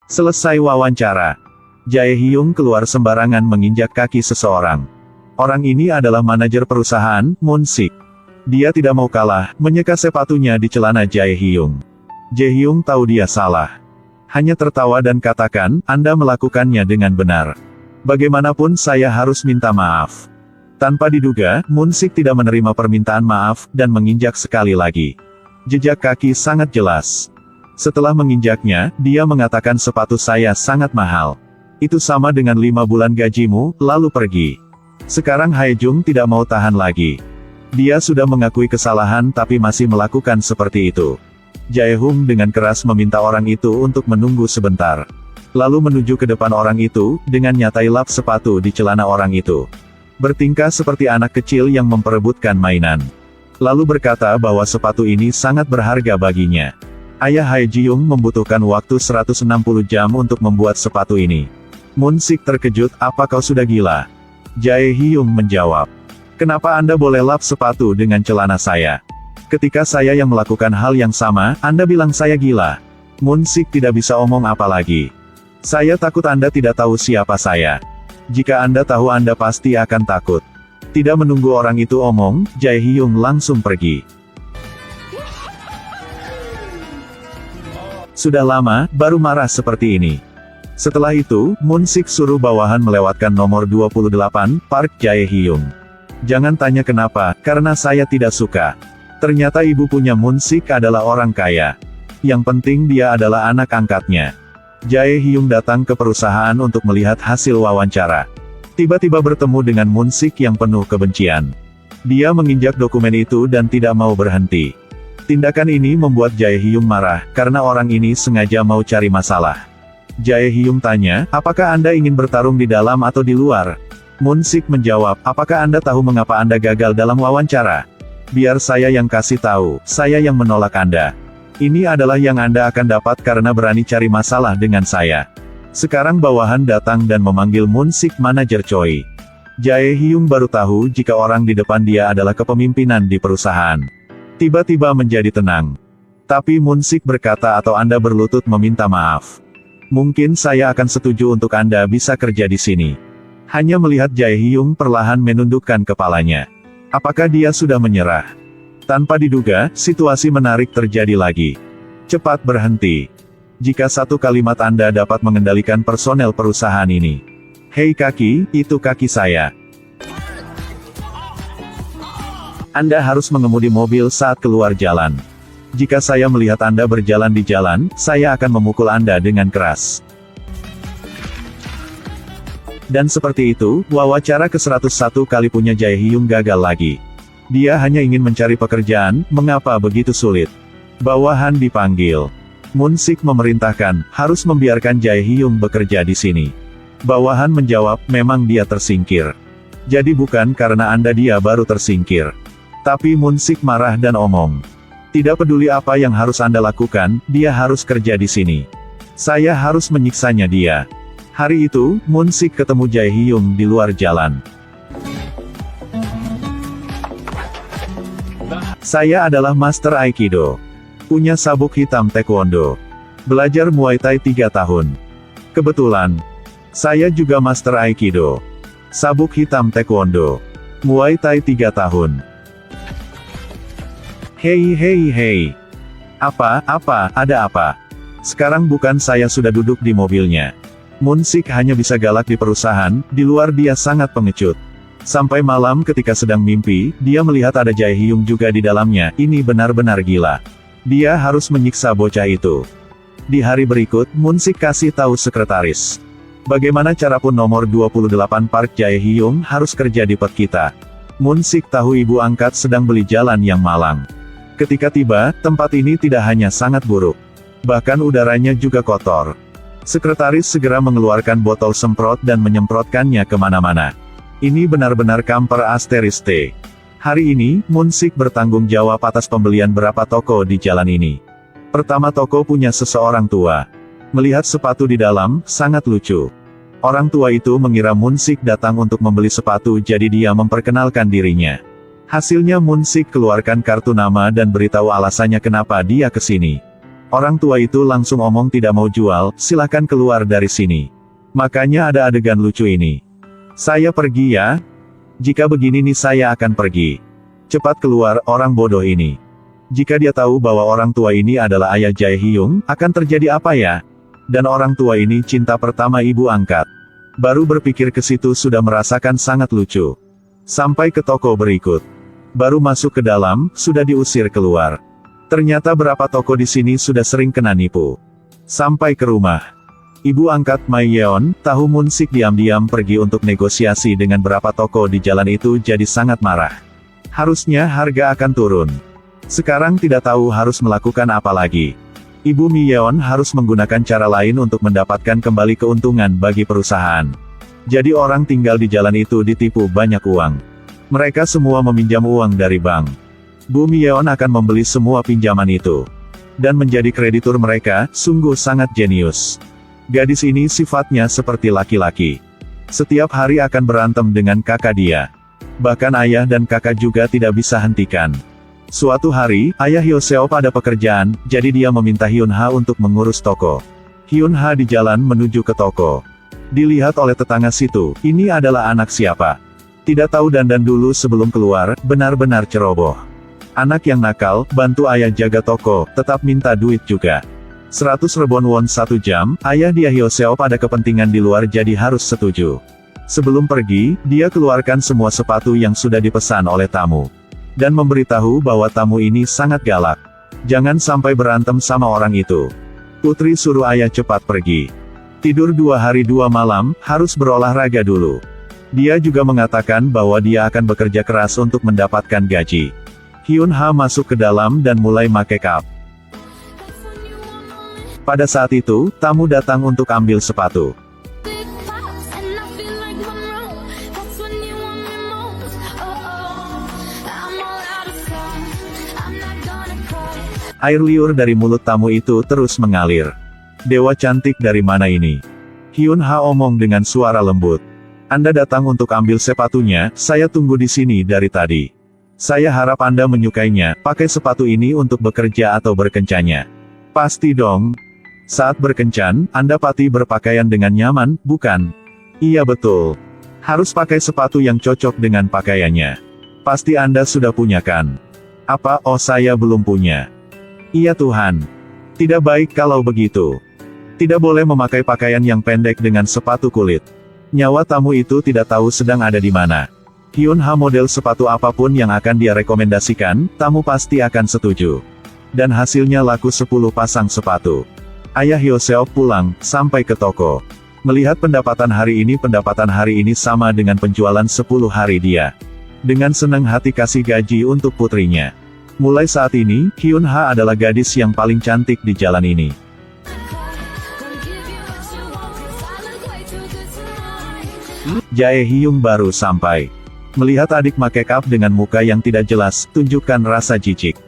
Selesai wawancara, Jae Hyung keluar sembarangan menginjak kaki seseorang. Orang ini adalah manajer perusahaan, Moon Sik. Dia tidak mau kalah, menyeka sepatunya di celana Jae Hyung. Jae Hyung tahu dia salah. Hanya tertawa dan katakan, Anda melakukannya dengan benar. Bagaimanapun saya harus minta maaf. Tanpa diduga, Moon Sik tidak menerima permintaan maaf, dan menginjak sekali lagi. Jejak kaki sangat jelas. Setelah menginjaknya, dia mengatakan sepatu saya sangat mahal. Itu sama dengan 5 bulan gajimu, lalu pergi. Sekarang Haejung tidak mau tahan lagi. Dia sudah mengakui kesalahan tapi masih melakukan seperti itu. Jae-hung dengan keras meminta orang itu untuk menunggu sebentar. Lalu menuju ke depan orang itu, dengan nyatai lap sepatu di celana orang itu. Bertingkah seperti anak kecil yang memperebutkan mainan. Lalu berkata bahwa sepatu ini sangat berharga baginya. Ayah Haejung membutuhkan waktu 160 jam untuk membuat sepatu ini. Moon Sik terkejut, apa kau sudah gila? Jae Hyung menjawab. Kenapa Anda boleh lap sepatu dengan celana saya? Ketika saya yang melakukan hal yang sama, Anda bilang saya gila. Moon Sik tidak bisa omong apa lagi. Saya takut Anda tidak tahu siapa saya. Jika Anda tahu Anda pasti akan takut. Tidak menunggu orang itu omong, Jae Hyung langsung pergi. Sudah lama, baru marah seperti ini. Setelah itu, Moon Sik suruh bawahan melewatkan nomor 28, Park Jae Hyung. Jangan tanya kenapa, karena saya tidak suka. Ternyata ibu punya Moon Sik adalah orang kaya. Yang penting dia adalah anak angkatnya. Jae Hyung datang ke perusahaan untuk melihat hasil wawancara. Tiba-tiba bertemu dengan Moon Sik yang penuh kebencian. Dia menginjak dokumen itu dan tidak mau berhenti. Tindakan ini membuat Jae Hyung marah, karena orang ini sengaja mau cari masalah. Jae Hyung tanya, apakah Anda ingin bertarung di dalam atau di luar? Moon Sik menjawab, apakah Anda tahu mengapa Anda gagal dalam wawancara? Biar saya yang kasih tahu, saya yang menolak Anda. Ini adalah yang Anda akan dapat karena berani cari masalah dengan saya. Sekarang bawahan datang dan memanggil Moon Sik manajer Choi. Jae Hyung baru tahu jika orang di depan dia adalah kepemimpinan di perusahaan. Tiba-tiba menjadi tenang. Tapi Moon Sik berkata atau Anda berlutut meminta maaf. Mungkin saya akan setuju untuk Anda bisa kerja di sini. Hanya melihat Jae Hyung perlahan menundukkan kepalanya. Apakah dia sudah menyerah? Tanpa diduga, situasi menarik terjadi lagi. Cepat berhenti. Jika satu kalimat Anda dapat mengendalikan personel perusahaan ini. Hei kaki, itu kaki saya. Anda harus mengemudi mobil saat keluar jalan. Jika saya melihat Anda berjalan di jalan, saya akan memukul Anda dengan keras. Dan seperti itu, wawancara ke-101 kali punya Jae Hyung gagal lagi. Dia hanya ingin mencari pekerjaan, mengapa begitu sulit? Bawahan dipanggil. Moon Sik memerintahkan, harus membiarkan Jae Hyung bekerja di sini. Bawahan menjawab, memang dia tersingkir. Jadi bukan karena Anda dia baru tersingkir. Tapi Moon Sik marah dan omong. Tidak peduli apa yang harus Anda lakukan, dia harus kerja di sini. Saya harus menyiksanya dia. Hari itu, Moon Sik ketemu Jae Hyung di luar jalan. Saya adalah Master Aikido. Punya sabuk hitam Taekwondo. Belajar Muay Thai 3 tahun. Kebetulan. Saya juga Master Aikido. Sabuk hitam Taekwondo. Muay Thai 3 tahun. Hei. Apa, ada apa? Sekarang bukan saya sudah duduk di mobilnya. Moon Sik hanya bisa galak di perusahaan, di luar dia sangat pengecut. Sampai malam ketika sedang mimpi, dia melihat ada Jae Hyung juga di dalamnya, ini benar-benar gila. Dia harus menyiksa bocah itu. Di hari berikut, Moon Sik kasih tahu sekretaris. Bagaimana carapun nomor 28 Park Jae Hyung harus kerja di pet kita. Moon Sik tahu ibu angkat sedang beli jalan yang malang. Ketika tiba, tempat ini tidak hanya sangat buruk. Bahkan udaranya juga kotor. Sekretaris segera mengeluarkan botol semprot dan menyemprotkannya kemana-mana. Ini benar-benar kamper asteriste. Hari ini, Moon Sik bertanggung jawab atas pembelian berapa toko di jalan ini. Pertama toko punya seseorang tua. Melihat sepatu di dalam, sangat lucu. Orang tua itu mengira Moon Sik datang untuk membeli sepatu jadi dia memperkenalkan dirinya. Hasilnya Moon Sik keluarkan kartu nama dan beritahu alasannya kenapa dia ke sini. Orang tua itu langsung omong tidak mau jual, silahkan keluar dari sini. Makanya ada adegan lucu ini. Saya pergi ya. Jika begini nih saya akan pergi. Cepat keluar, orang bodoh ini. Jika dia tahu bahwa orang tua ini adalah ayah Jae-hyung, akan terjadi apa ya? Dan orang tua ini cinta pertama ibu angkat. Baru berpikir ke situ sudah merasakan sangat lucu. Sampai ke toko berikut. Baru masuk ke dalam, sudah diusir keluar. Ternyata berapa toko di sini sudah sering kena nipu. Sampai ke rumah. Ibu angkat Mai Yeon, tahu Moon-sik diam-diam pergi untuk negosiasi dengan berapa toko di jalan itu jadi sangat marah. Harusnya harga akan turun. Sekarang tidak tahu harus melakukan apa lagi. Ibu Mi Yeon harus menggunakan cara lain untuk mendapatkan kembali keuntungan bagi perusahaan. Jadi orang tinggal di jalan itu ditipu banyak uang. Mereka semua meminjam uang dari bank. Bu Mi Yeon akan membeli semua pinjaman itu. Dan menjadi kreditur mereka, sungguh sangat jenius. Gadis ini sifatnya seperti laki-laki. Setiap hari akan berantem dengan kakak dia. Bahkan ayah dan kakak juga tidak bisa hentikan. Suatu hari, ayah Hyo-seop ada pekerjaan, jadi dia meminta Hyun-ha untuk mengurus toko. Hyun-ha di jalan menuju ke toko. Dilihat oleh tetangga situ, ini adalah anak siapa? Tidak tahu dandan dulu sebelum keluar, benar-benar ceroboh. Anak yang nakal, bantu ayah jaga toko, tetap minta duit juga. 100 ribuan won 1 jam, ayah dia Hyo-seop ada kepentingan di luar jadi harus setuju. Sebelum pergi, dia keluarkan semua sepatu yang sudah dipesan oleh tamu. Dan memberitahu bahwa tamu ini sangat galak. Jangan sampai berantem sama orang itu. Putri suruh ayah cepat pergi. Tidur 2 hari 2 malam, harus berolahraga dulu. Dia juga mengatakan bahwa dia akan bekerja keras untuk mendapatkan gaji. Hyun-ha masuk ke dalam dan mulai make up. Pada saat itu, tamu datang untuk ambil sepatu. Air liur dari mulut tamu itu terus mengalir. Dewa cantik dari mana ini? Hyun-ha omong dengan suara lembut. Anda datang untuk ambil sepatunya, saya tunggu di sini dari tadi. Saya harap Anda menyukainya, pakai sepatu ini untuk bekerja atau berkencanya. Pasti dong. Saat berkencan, Anda pasti berpakaian dengan nyaman, bukan? Iya betul. Harus pakai sepatu yang cocok dengan pakaiannya. Pasti Anda sudah punya kan? Apa, oh saya belum punya. Iya Tuhan. Tidak baik kalau begitu. Tidak boleh memakai pakaian yang pendek dengan sepatu kulit. Nyawa tamu itu tidak tahu sedang ada di mana. Hyun-ha model sepatu apapun yang akan dia rekomendasikan, tamu pasti akan setuju. Dan hasilnya laku 10 pasang sepatu. Ayah Hyo-seop pulang, sampai ke toko. Melihat pendapatan hari ini sama dengan penjualan 10 hari dia. Dengan senang hati kasih gaji untuk putrinya. Mulai saat ini, Hyun-ha adalah gadis yang paling cantik di jalan ini. Jae-hyung baru sampai. Melihat adik make up dengan muka yang tidak jelas, tunjukkan rasa jijik.